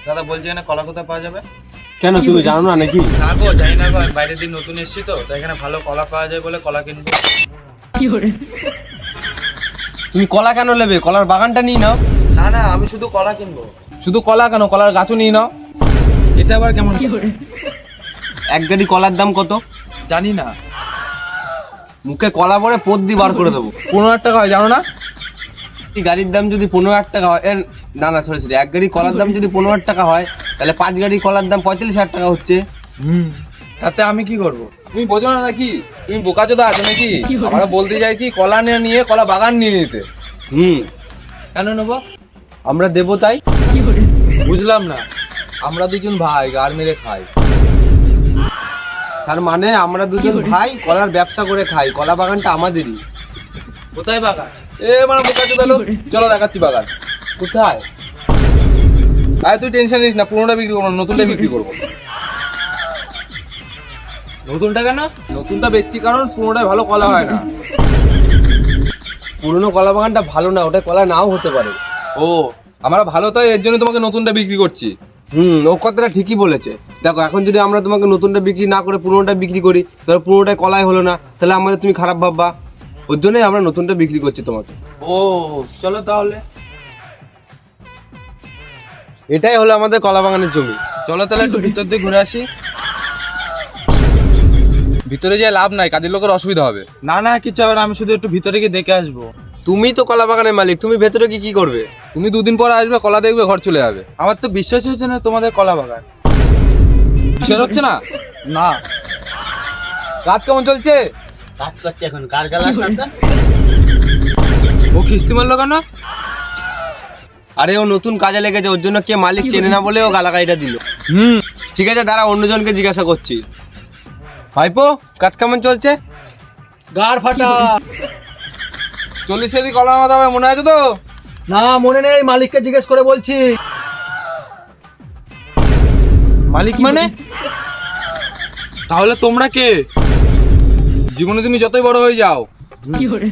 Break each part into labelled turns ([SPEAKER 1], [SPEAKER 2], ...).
[SPEAKER 1] দাদা বলছি এখানে কলা কোথায় পাওয়া যাবে?
[SPEAKER 2] কেন তুমি জানো না নাকি?
[SPEAKER 1] না গো, জানি না গো, আমি বাইরের দিন নতুন এসেছি তো, তাই এখানে ভালো কলা পাওয়া যায় বলে কলা কিনবো।
[SPEAKER 2] তুমি কলা কেন নেবে? কলার বাগানটা নিয়ে নাও।
[SPEAKER 1] না না, আমি শুধু কলা কিনবো।
[SPEAKER 3] শুধু কলা কেন, কলার গাছও নিয়ে নাও।
[SPEAKER 1] এটা আবার কেমন?
[SPEAKER 2] এক গাড়ি কলার দাম কত
[SPEAKER 1] জানি না।
[SPEAKER 2] মুখে কলা ভরে পোদ দিয়ে বার করে দেবো।
[SPEAKER 3] 15,000 টাকা হয়, জানো না?
[SPEAKER 2] এই গাড়ির দাম যদি 15,000 টাকা হয়, না না সরি, এক গাড়ি কলার দাম যদি 15,000 টাকা হয়, তাহলে 5 গাড়ি কলার দাম 45,000 টাকা হচ্ছে।
[SPEAKER 1] তাতে আমি কি করব?
[SPEAKER 3] তুমি বোঝো না নাকি? তুমি বোকাচোদা আছো নাকি? আমরা বলতে চাইছি কলা নিয়ে কলা বাগান নিয়ে নিতে।
[SPEAKER 1] কেন নেবো?
[SPEAKER 2] আমরা দেবো তাই।
[SPEAKER 1] বুঝলাম না।
[SPEAKER 3] আমরা দুজন ভাই গাড় মেরে খাই।
[SPEAKER 2] তার মানে আমরা দুজন ভাই কলার ব্যবসা করে খাই, কলা বাগানটা আমাদেরই।
[SPEAKER 1] কোথায় বাগান?
[SPEAKER 3] মানে বোকাচোদা লোক, চলো দেখাচ্ছি বাগান
[SPEAKER 2] কোথায়?
[SPEAKER 3] আরে তুই টেনশন নিস না, পুরোটা বিক্রি করবো না, নতুনটা বিক্রি করবো।
[SPEAKER 1] নতুনটা কেন?
[SPEAKER 3] নতুনটা বেচছি কারণ পুরোটাই ভালো কলা হয় না।
[SPEAKER 2] পুরনো কলা বাগানটা ভালো না, ওটা কলা নাও হতে পারে।
[SPEAKER 3] ও, আমরা ভালো তাই এর জন্য তোমাকে নতুনটা বিক্রি করছি।
[SPEAKER 2] ও কথাটা ঠিকই বলেছে। দেখো, এখন যদি আমরা তোমাকে নতুনটা বিক্রি না করে পুরোনোটা বিক্রি করি, তাহলে পুরোনোটাই কলাই হলো না, তাহলে আমাদের তুমি খারাপ ভাববা। ওর জন্যই আমরা নতুনটা বিক্রি করছি তোমাকে।
[SPEAKER 1] ও চলো তাহলে।
[SPEAKER 2] এটাই হলো আমাদের কলা বাগানের জমি।
[SPEAKER 1] চলো তাহলে একটু ভিতর দিয়ে ঘুরে আসি।
[SPEAKER 3] ভিতরে যে লাভ নাই, কাজের লোকের অসুবিধা হবে।
[SPEAKER 1] না না, কিছু হবে না, আমি শুধু একটু ভিতরে গিয়ে দেখে আসবো।
[SPEAKER 2] তুমি তো কলা বাগানের মালিক, তুমি ভেতরে কি করবে?
[SPEAKER 3] তুমি 2 দিন পর আসবে, কলা দেখবে, ঘর চলে যাবে।
[SPEAKER 1] আমার তো বিশ্বাস হচ্ছে না তোমাদের কলা বাগান।
[SPEAKER 3] বিশ্বাস হচ্ছে না?
[SPEAKER 1] না।
[SPEAKER 3] কাজ কেমন চলছে?
[SPEAKER 4] কাজ করছে এখন কার গালার সাথে।
[SPEAKER 1] ও কিস্তি মারলো কেন?
[SPEAKER 2] আরে ও নতুন কাজে লেগেছে, ওর জন্য কে মালিক চেনে না বলে ও গালাগাড়িটা দিল। ঠিক আছে, দাঁড়া, অন্যজনকে জিজ্ঞাসা করছি। ভাইপো, কাজ কেমন চলছে?
[SPEAKER 4] গার ফাটা।
[SPEAKER 3] 40 কেজি কলা মাথা হবে, মনে আছে তো?
[SPEAKER 4] না মনে নেই, মালিককে জিজ্ঞেস করে বলছি।
[SPEAKER 1] মালিক মানে? তাহলে তোমরা কে?
[SPEAKER 3] জীবনে তুমি যতই বড় হয়ে যাও,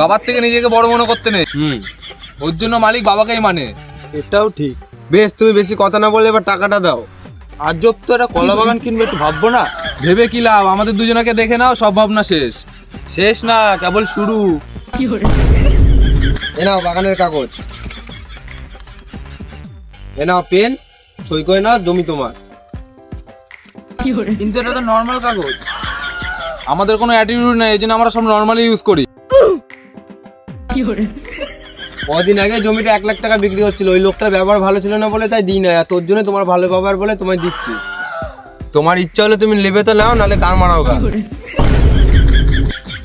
[SPEAKER 3] বাবার থেকে নিজেকে বড় মনে করতে নেই। ওর জন্য মালিক বাবাকেই মানে।
[SPEAKER 1] এটাও ঠিক।
[SPEAKER 2] বেশ, তুমি বেশি কথা না বলে এবার টাকাটা দাও।
[SPEAKER 1] আজব তো, একটা কলা বাগান কিনবে, একটু ভাববো না?
[SPEAKER 3] ভেবে কি লাভ, আমাদের দুজনকে দেখে নাও, সব ভাবনা শেষ।
[SPEAKER 1] শেষ না, কেবল শুরু।
[SPEAKER 2] এ নাও বাগানের কাগজ, এ নাও পেন, সই করে নাও, জমি তোমার।
[SPEAKER 1] কিন্তু এটা তো নর্মাল কাগজ।
[SPEAKER 3] আমাদের কোনো অ্যাটিটিউড নেই, এই জন্য আমরা সব নর্মালি ইউজ করি।
[SPEAKER 2] কদিন আগে জমিটা 1 লাখ টাকা বিক্রি হচ্ছিল, ওই লোকটার ব্যবহার ভালো ছিল না বলে তাই দিই না। তোর জন্য তোমার ভালো ব্যবহার বলে তোমায় দিচ্ছি। তোমার ইচ্ছা হলে তুমি নেবে তো নাও, নাহলে গান মারাও গা।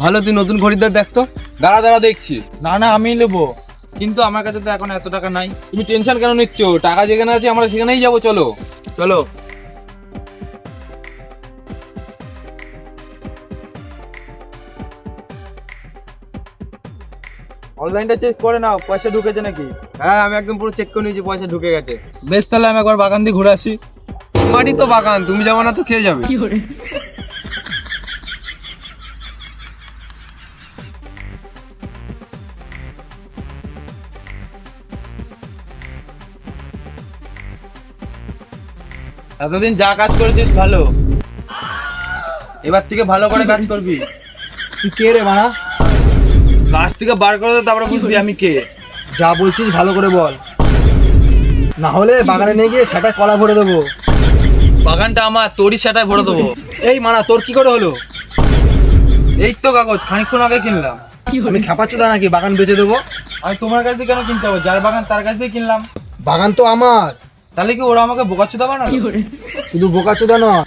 [SPEAKER 2] ভালো, তুই নতুন খরিদ্দার দেখতো।
[SPEAKER 3] দাঁড়া দাঁড়া দেখছি।
[SPEAKER 1] না না, আমি নেবো, কিন্তু আমার কাছে তো এখন এত টাকা নাই।
[SPEAKER 3] তুমি টেনশন কেন নিচ্ছ? টাকা যেখানে আছে আমরা সেখানেই যাবো, চলো।
[SPEAKER 1] চলো। অনলাইনটা চেক করে নাও, পয়সা ঢুকেছে নাকি।
[SPEAKER 2] হ্যাঁ, আমি একদম পুরো চেক করে নিয়েছি, পয়সা ঢুকে গেছে।
[SPEAKER 1] বেশ, তাহলে আমি একবার বাগান দিয়ে ঘুরে আসি।
[SPEAKER 2] তোমারই তো বাগান, তুমি যাবো না তো খেয়ে যাবে।
[SPEAKER 1] এতদিন যা কাজ করেছিস ভালো, এবার থেকে ভালো করে কাজ করবি।
[SPEAKER 4] তুই কে রে মানা?
[SPEAKER 1] কাজ থেকে বার করে দে, তারপরে বুঝবি আমি কে।
[SPEAKER 4] যা বলছিস ভালো করে বল, না হলে বাগানে নিয়ে গিয়ে সেটা কলা ভরে দেবো।
[SPEAKER 1] বাগানটা আমার, তোরই সেটাই ভরে দেবো।
[SPEAKER 4] এই মানা, তোর কি করে হলো?
[SPEAKER 1] এই তো কাগজ, খানিকক্ষণ আগে কিনলাম।
[SPEAKER 4] আমি খেপাচ্ছুদা নাকি বাগান বেচে দেবো?
[SPEAKER 1] আমি তোমার কাছ থেকে কেন কিনতে হবে? যার বাগান তার কাছ থেকে কিনলাম।
[SPEAKER 4] বাগান তো আমার।
[SPEAKER 1] তাহলে কি ওরা আমাকে বোকাচোদা বানালো?
[SPEAKER 4] শুধু বোকাচোদা নয়,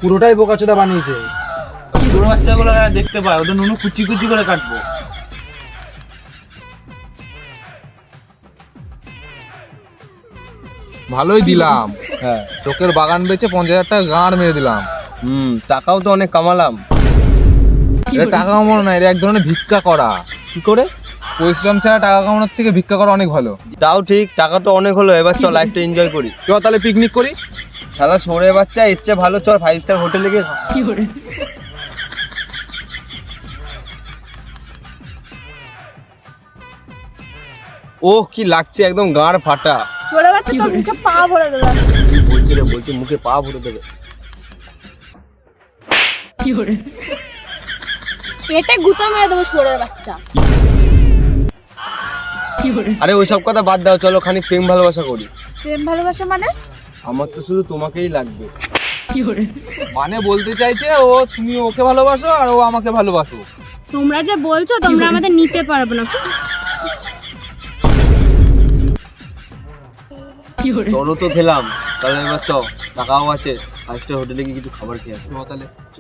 [SPEAKER 4] পুরোটাই বোকাচোদা বানিয়েছে।
[SPEAKER 1] ছোট বাচ্চাগুলো দেখতে পায়, ওদের নুনু কুচি কুচি করে কাটবো।
[SPEAKER 3] ভালোই দিলাম। হ্যাঁ, লোকের বাগান বেচে 50,000 টাকা গাঁড় মেরে দিলাম।
[SPEAKER 2] টাকাও তো অনেক কামালাম।
[SPEAKER 3] এটা টাকা কামানো না, এটা এক ধরনের ভিক্ষা করা।
[SPEAKER 2] কি করে?
[SPEAKER 3] পরিশ্রম ছাড়া টাকা কামানোর থেকে ভিক্ষা করা অনেক ভালো।
[SPEAKER 2] তাও ঠিক, টাকা তো অনেক হলো, এবার চল লাইফটা এনজয় করি।
[SPEAKER 3] চল তাহলে পিকনিক করি।
[SPEAKER 2] শালা সরে বাচ্চা, এর চেয়ে ভালো চল 5 স্টার হোটেলে গিয়ে খা। ওহ, কি লাগছে, একদম গাঁড় ফাটা।
[SPEAKER 5] ছোড়ে বাচ্চা তো মুখে পা ভরে দেবে।
[SPEAKER 2] বলছি রে, বলছি মুখে পা ভরে দেবে।
[SPEAKER 5] পেটে গুঁতো মেরে দেবো ছোড়ের বাচ্চা।
[SPEAKER 2] আরে ওইসব কথা বাদ দাও, চলো খানিক প্রেম ভালোবাসা করি।
[SPEAKER 5] প্রেম ভালোবাসা মানে?
[SPEAKER 2] আমার তো শুধু তোমাকেই লাগবে।
[SPEAKER 3] মানে বলতে চাইছে ও তুমি ওকে ভালোবাসো আর ও আমাকে ভালোবাসো।
[SPEAKER 5] তোমরা যে বলছো তোমরা আমাদের নিতে পারবে না।
[SPEAKER 2] চলো তো খেলাম, তাহলে এবার চ, টাকাও আছে, 5 স্টার হোটেলে গিয়ে কিছু খাবার খেয়ে আসো।
[SPEAKER 3] তাহলে
[SPEAKER 2] চ।